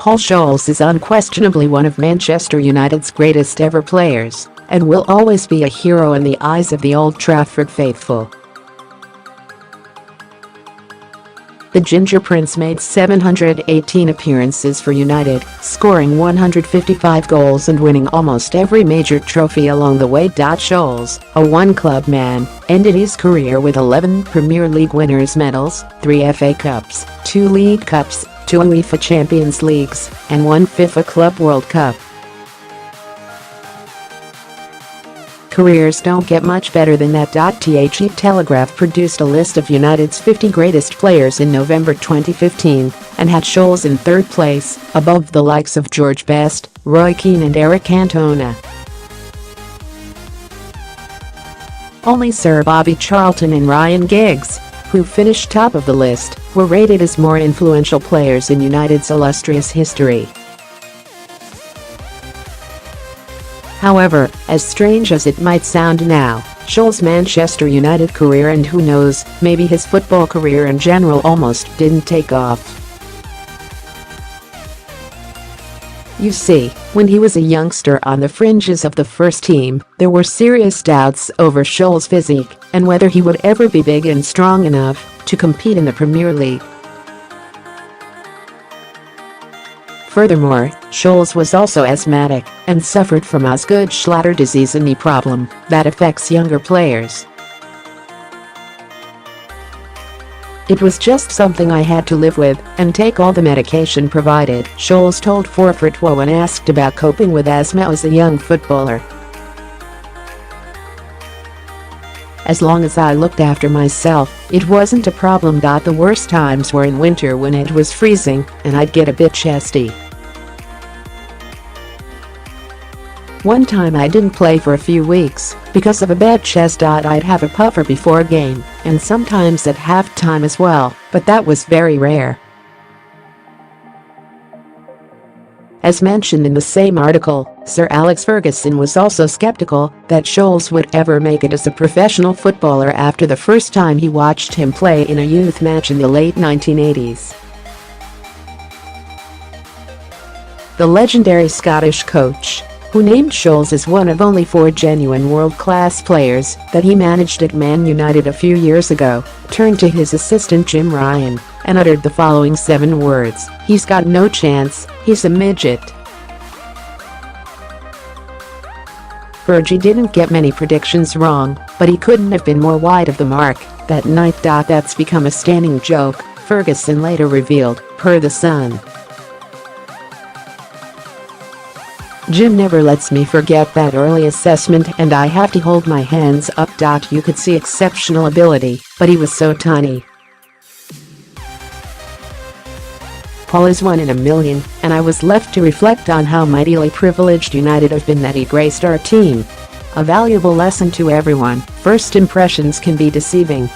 Paul Scholes is unquestionably one of Manchester United's greatest ever players and will always be a hero in the eyes of the Old Trafford faithful. The Ginger Prince made 718 appearances for United, scoring 155 goals and winning almost every major trophy along the way. Scholes, a one-club man, ended his career with 11 Premier League winners' medals, 3 FA Cups, 2 League Cups, 2 UEFA Champions Leagues, and 1 FIFA Club World Cup. Careers don't get much better than that. The Telegraph produced a list of United's 50 greatest players in November 2015 and had Scholes in third place, above the likes of George Best, Roy Keane and Eric Cantona. Only Sir Bobby Charlton and Ryan Giggs, who finished top of the list, were rated as more influential players in United's illustrious history. However, as strange as it might sound now, Scholes' Manchester United career and who knows, maybe his football career in general almost didn't take off. You see, when he was a youngster on the fringes of the first team, there were serious doubts over Scholes' physique and whether he would ever be big and strong enough to compete in the Premier League. Furthermore, Scholes was also asthmatic and suffered from Osgood-Schlatter disease, a knee problem that affects younger players. "It was just something I had to live with and take all the medication provided," Scholes told Forfeit when asked about coping with asthma as a young footballer. "As long as I looked after myself, it wasn't a problem. The worst times were in winter when it was freezing and I'd get a bit chesty. One time I didn't play for a few weeks because of a bad chest. I'd have a puffer before a game and sometimes at halftime as well, but that was very rare." As mentioned in the same article, Sir Alex Ferguson was also skeptical that Scholes would ever make it as a professional footballer after the first time he watched him play in a youth match in the late 1980s. The legendary Scottish coach, who named Scholes as one of only 4 genuine world-class players that he managed at Man United a few years ago, turned to his assistant Jim Ryan and uttered the following 7 words: "He's got no chance, he's a midget." Fergie didn't get many predictions wrong, but he couldn't have been more wide of the mark that night. That's become a standing joke, Ferguson later revealed, per The Sun. "Jim never lets me forget that early assessment and I have to hold my hands up. You could see exceptional ability, but he was so tiny. Paul is 1 in a million, and I was left to reflect on how mightily privileged United have been that he graced our team. A valuable lesson to everyone: first impressions can be deceiving."